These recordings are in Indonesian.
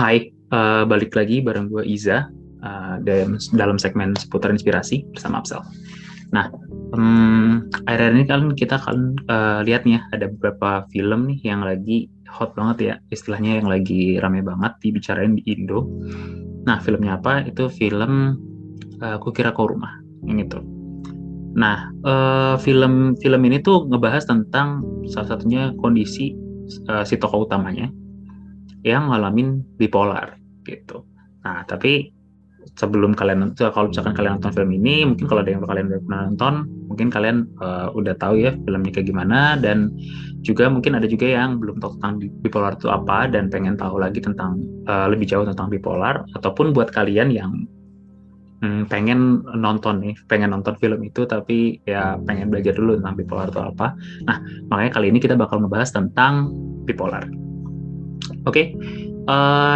Hai, balik lagi bareng gue Iza dalam segmen seputar inspirasi bersama Absel. Nah, akhir-akhir ini kan kita akan lihat nih ya, ada beberapa film nih yang lagi hot banget ya, istilahnya yang lagi rame banget dibicarain di Indo. Nah, filmnya apa? Itu film Kukira Kau Rumah, yang itu. Nah, film ini tuh ngebahas tentang salah satunya kondisi si tokoh utamanya yang ngalamin bipolar gitu. Nah, tapi sebelum kalian kalau misalkan kalian nonton film ini, mungkin kalau ada yang kalian udah pernah nonton, mungkin kalian udah tahu ya filmnya kayak gimana, dan juga mungkin ada juga yang belum tahu tentang bipolar itu apa dan pengen tahu lagi tentang lebih jauh tentang bipolar, ataupun buat kalian yang pengen nonton nih, pengen nonton film itu tapi ya pengen belajar dulu tentang bipolar itu apa. Nah, makanya kali ini kita bakal ngebahas tentang bipolar. Oke,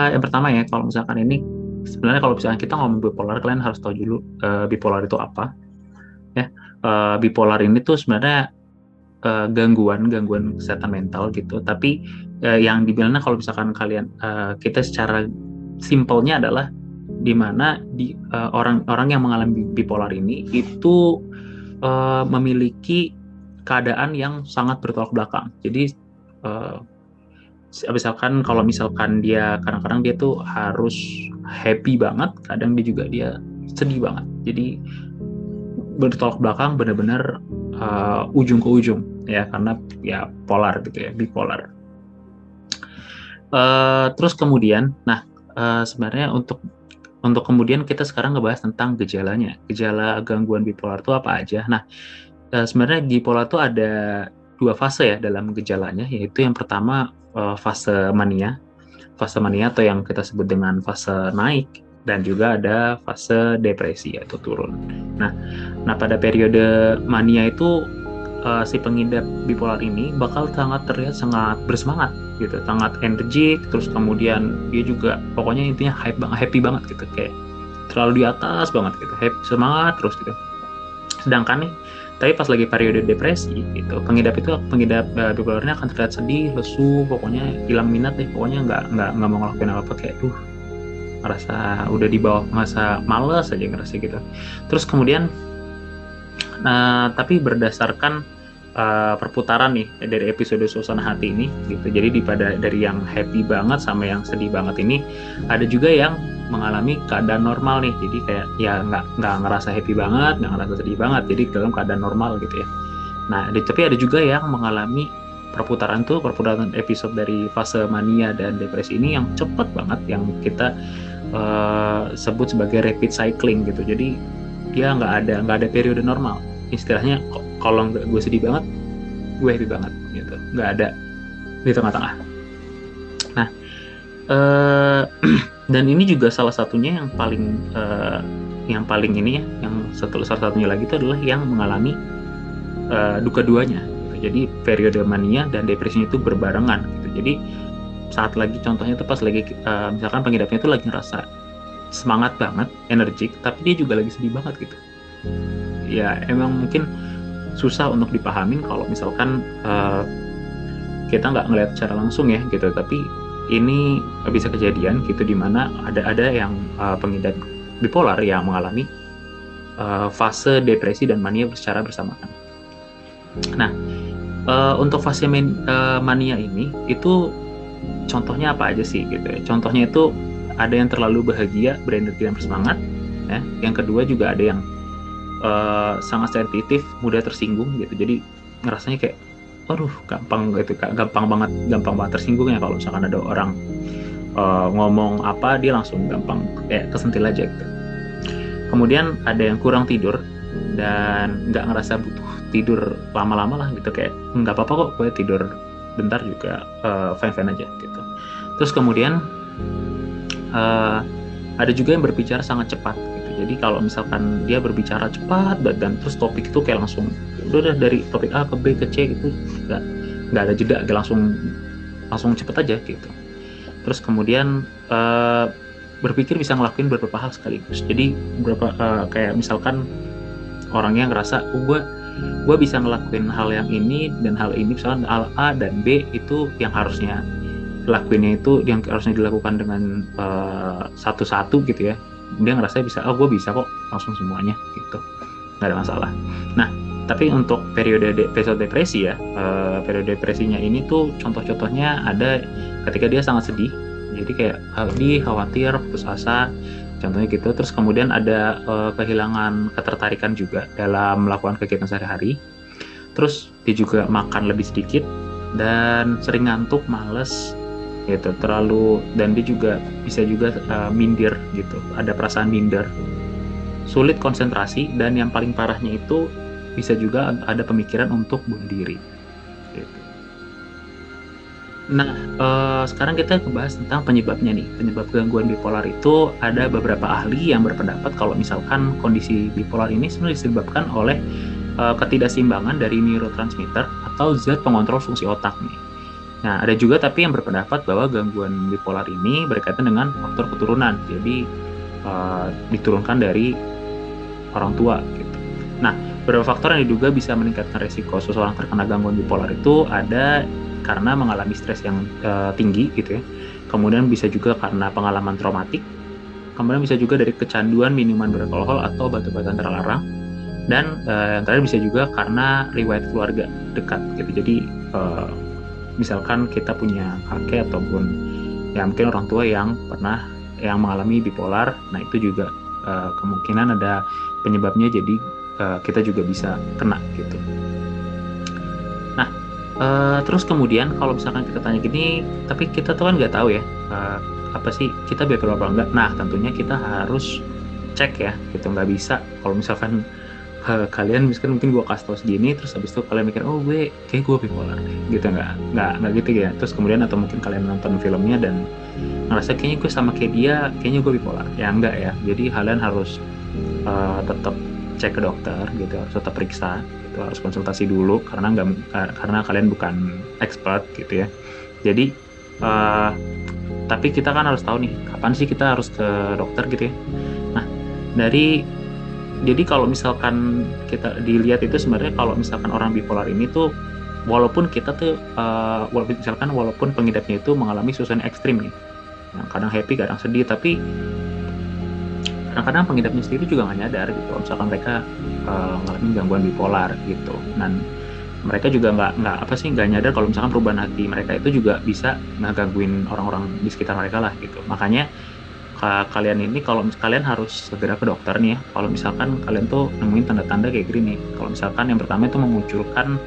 yang pertama ya, kalau misalkan ini sebenarnya kalau misalkan kita ngomong bipolar, kalian harus tahu dulu bipolar itu apa. Ya, bipolar ini tuh sebenarnya gangguan kesehatan mental gitu. Tapi yang dibilangnya kalau misalkan kalian kita secara simpelnya adalah di mana orang-orang yang mengalami bipolar ini itu memiliki keadaan yang sangat bertolak belakang. Jadi uh, misalkan kalau misalkan dia kadang-kadang dia tuh harus happy banget, kadang dia sedih banget. Jadi bertolak belakang benar-benar ujung ke ujung ya, karena ya polar gitu ya, bipolar. Terus kemudian, nah sebenarnya untuk kemudian kita sekarang ngebahas tentang gejalanya. Gejala gangguan bipolar itu apa aja? Nah, sebenarnya bipolar itu ada dua fase ya dalam gejalanya, yaitu yang pertama fase mania atau yang kita sebut dengan fase naik, dan juga ada fase depresi atau turun. Nah pada periode mania itu si pengidap bipolar ini bakal sangat terlihat sangat bersemangat gitu, sangat energik, terus kemudian dia juga pokoknya intinya happy banget gitu, kayak terlalu di atas banget gitu, happy, semangat terus gitu. Sedangkan nih, tapi pas lagi periode depresi gitu, pengidap bipolarnya akan terlihat sedih, lesu, pokoknya hilang minat deh, pokoknya nggak mau ngelakuin apa-apa, kayak ngerasa udah di bawah masa males aja ngerasa gitu. Terus kemudian tapi berdasarkan perputaran nih dari episode suasana hati ini gitu, jadi dari yang happy banget sama yang sedih banget ini, ada juga yang mengalami keadaan normal nih, jadi kayak ya nggak ngerasa happy banget, nggak ngerasa sedih banget, jadi dalam keadaan normal gitu ya. Nah, tapi ada juga yang mengalami perputaran episode dari fase mania dan depresi ini yang cepet banget, yang kita sebut sebagai rapid cycling gitu. Jadi dia nggak ada periode normal. Istilahnya kalau gue sedih banget, gue happy banget gitu. Nggak ada di tengah-tengah. Nah, dan ini juga salah satunya yang paling ini ya, yang salah satunya lagi itu adalah yang mengalami duanya. Jadi periode mania dan depresinya itu berbarengan gitu. Jadi saat lagi, contohnya itu pas lagi misalkan pengidapnya itu lagi ngerasa semangat banget, energik, tapi dia juga lagi sedih banget gitu. Ya emang mungkin susah untuk dipahamin kalau misalkan kita nggak ngelihat secara langsung ya gitu, tapi ini bisa kejadian gitu, dimana ada yang pengidap bipolar yang mengalami fase depresi dan mania secara bersamaan. Nah, untuk fase mania ini itu contohnya apa aja sih gitu ya? Contohnya itu ada yang terlalu bahagia, berenergi dan bersemangat ya. Yang kedua juga ada yang sangat sensitif, mudah tersinggung gitu. Jadi ngerasanya kayak aduh gampang banget tersinggung ya, kalau misalkan ada orang ngomong apa dia langsung gampang kayak kesentil aja gitu. Kemudian ada yang kurang tidur dan nggak ngerasa butuh tidur lama-lama lah gitu, kayak nggak apa-apa kok gue tidur bentar juga fine-fine aja gitu. Terus kemudian ada juga yang berbicara sangat cepat gitu. Jadi kalau misalkan dia berbicara cepat dan terus topik itu kayak langsung udah dari topik A ke B ke C gitu, nggak ada jeda, langsung cepet aja gitu. Terus kemudian berpikir bisa ngelakuin beberapa hal sekaligus. Jadi kayak misalkan orangnya ngerasa gue bisa ngelakuin hal yang ini dan hal ini, misalkan hal A dan B itu yang harusnya lakuinnya itu yang harusnya dilakukan dengan satu-satu gitu ya, dia ngerasa bisa, oh gue bisa kok langsung semuanya gitu, nggak ada masalah. Nah, tapi untuk episode depresi ya, periode depresinya ini tuh contoh-contohnya ada ketika dia sangat sedih, jadi kayak sedih, khawatir, putus asa, contohnya gitu. Terus kemudian ada kehilangan ketertarikan juga dalam melakukan kegiatan sehari-hari. Terus dia juga makan lebih sedikit dan sering ngantuk, males gitu, dan dia juga bisa juga minder gitu, ada perasaan minder, sulit konsentrasi, dan yang paling parahnya itu bisa juga ada pemikiran untuk bunuh diri gitu. Nah, sekarang kita bahas tentang penyebabnya nih. Penyebab gangguan bipolar itu ada beberapa ahli yang berpendapat kalau misalkan kondisi bipolar ini sebenarnya disebabkan oleh ketidakseimbangan dari neurotransmitter atau zat pengontrol fungsi otak nih. Nah, ada juga tapi yang berpendapat bahwa gangguan bipolar ini berkaitan dengan faktor keturunan. Jadi diturunkan dari orang tua gitu. Nah, beberapa faktor yang diduga bisa meningkatkan resiko seseorang terkena gangguan bipolar itu ada karena mengalami stres yang tinggi gitu ya. Kemudian bisa juga karena pengalaman traumatik. Kemudian bisa juga dari kecanduan minuman beralkohol atau obat-obatan terlarang. Dan yang terakhir bisa juga karena riwayat keluarga dekat gitu. Jadi misalkan kita punya kakek ataupun ya mungkin orang tua yang mengalami bipolar, nah itu juga kemungkinan ada penyebabnya, jadi kita juga bisa kena gitu. Nah, terus kemudian kalau misalkan kita tanya gini, tapi kita tuh kan nggak tahu ya apa sih kita bipolar apa enggak. Nah, tentunya kita harus cek ya gitu, nggak bisa kalau misalkan kalian misalkan mungkin gue kasih tau segini terus habis itu kalian mikir oh kayak gue bipolar gitu, nggak gitu ya. Terus kemudian atau mungkin kalian nonton filmnya dan ngerasa kayaknya gue sama kayak dia, kayaknya gue bipolar ya, enggak ya. Jadi kalian harus tetap cek ke dokter gitu, harus tetap periksa gitu, harus konsultasi dulu karena kalian bukan expert gitu ya. Jadi tapi kita kan harus tahu nih kapan sih kita harus ke dokter gitu ya. Nah, jadi kalau misalkan kita dilihat itu sebenarnya kalau misalkan orang bipolar ini tuh walaupun kita tuh walaupun pengidapnya itu mengalami suasana ekstrim nih, yang kadang happy kadang sedih, tapi kadang-kadang pengidapnya sendiri juga nggak nyadar gitu kalau misalkan mereka mengalami gangguan bipolar gitu. Dan mereka juga nggak nyadar kalau misalkan perubahan hati mereka itu juga bisa ngegangguin orang-orang di sekitar mereka lah gitu. Makanya kalian ini kalau kalian harus segera ke dokter nih ya kalau misalkan kalian tuh nemuin tanda-tanda kayak gini nih. Kalau misalkan yang pertama itu memunculkan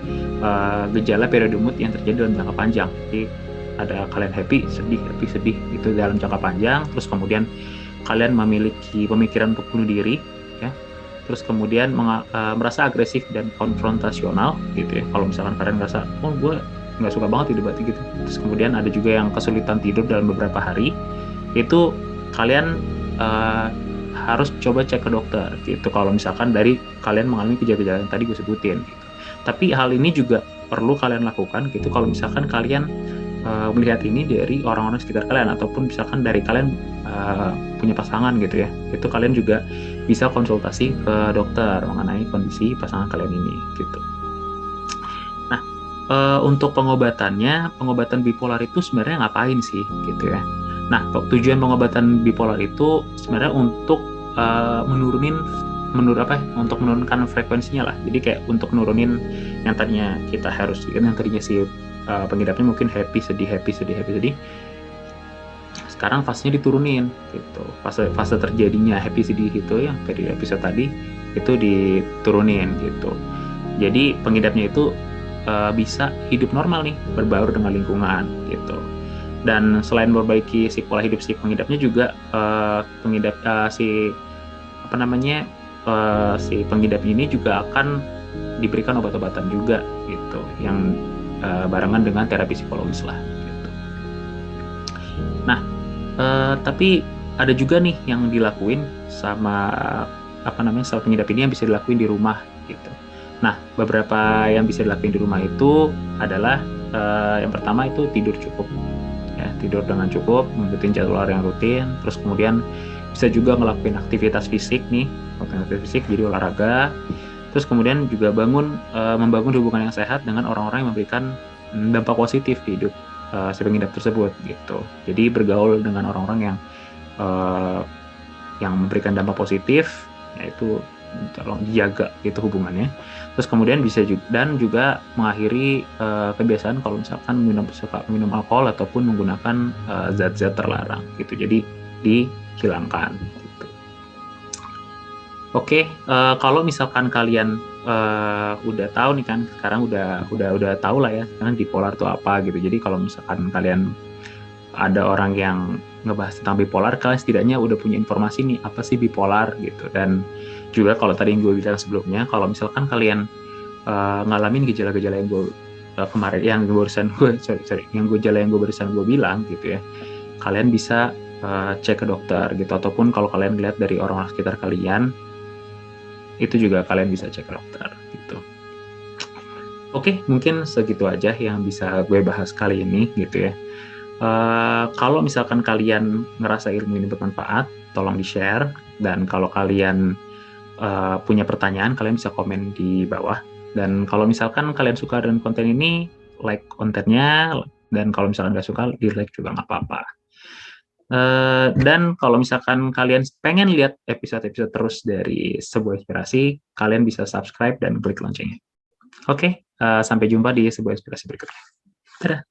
gejala periode mood yang terjadi dalam jangka panjang. Jadi ada kalian happy sedih itu dalam jangka panjang, terus kemudian kalian memiliki pemikiran untuk bunuh diri ya, terus kemudian merasa agresif dan konfrontasional gitu ya. Kalau misalkan kalian merasa oh gue nggak suka banget hidup gitu, terus kemudian ada juga yang kesulitan tidur dalam beberapa hari, itu kalian harus coba cek ke dokter gitu kalau misalkan dari kalian mengalami gejala-gejala yang tadi gue sebutin gitu. Tapi hal ini juga perlu kalian lakukan gitu kalau misalkan kalian melihat ini dari orang-orang sekitar kalian ataupun misalkan dari kalian punya pasangan gitu ya. Itu kalian juga bisa konsultasi ke dokter mengenai kondisi pasangan kalian ini gitu. Nah, untuk pengobatan bipolar itu sebenarnya ngapain sih gitu ya. Nah, tujuan pengobatan bipolar itu sebenarnya untuk menurunkan frekuensinya lah. Jadi kayak untuk nurunin yang tadinya si pengidapnya mungkin happy sedih. Sekarang fasenya diturunin gitu. Fase terjadinya happy sedih itu yang dari episode tadi itu diturunin gitu. Jadi pengidapnya itu bisa hidup normal nih, berbaur dengan lingkungan gitu. Dan selain memperbaiki si pola hidup si pengidapnya juga si pengidap ini juga akan diberikan obat-obatan juga gitu yang barengan dengan terapi psikologis lah gitu. Nah, tapi ada juga nih yang dilakuin sama pengidap ini yang bisa dilakuin di rumah gitu. Nah, beberapa yang bisa dilakuin di rumah itu adalah yang pertama itu tidur cukup. Ya, tidur dengan cukup, mengikuti jadwal yang rutin, terus kemudian bisa juga ngelakuin aktivitas fisik jadi olahraga, terus kemudian juga membangun hubungan yang sehat dengan orang-orang yang memberikan dampak positif di hidup si pengidap tersebut gitu. Jadi bergaul dengan orang-orang yang memberikan dampak positif, yaitu tolong dijaga gitu hubungannya. Terus kemudian bisa juga mengakhiri kebiasaan kalau misalkan suka minum alkohol ataupun menggunakan zat-zat terlarang gitu. Jadi dihilangkan gitu. Oke, kalau misalkan kalian udah tahu nih kan, sekarang udah tahu lah ya, sekarang bipolar itu apa gitu. Jadi kalau misalkan kalian ada orang yang ngebahas tentang bipolar, kalian setidaknya udah punya informasi nih apa sih bipolar gitu. Dan juga kalau tadi yang gue bilang sebelumnya, kalau misalkan kalian ngalamin gejala-gejala yang gue kemarin, yang barusan gue yang gejala yang gue barusan gue bilang gitu ya, kalian bisa cek ke dokter gitu, ataupun kalau kalian lihat dari orang-orang sekitar kalian, itu juga kalian bisa cek ke dokter gitu. Oke, mungkin segitu aja yang bisa gue bahas kali ini gitu ya. Kalau misalkan kalian ngerasa ilmu ini bermanfaat, tolong di-share. Dan kalau kalian punya pertanyaan, kalian bisa komen di bawah. Dan kalau misalkan kalian suka dengan konten ini, like kontennya. Dan kalau misalkan nggak suka, di-like juga nggak apa-apa. Dan kalau misalkan kalian pengen lihat episode-episode terus dari Sebuah Inspirasi, kalian bisa subscribe dan klik loncengnya. Oke, sampai jumpa di Sebuah Inspirasi berikutnya. Dadah!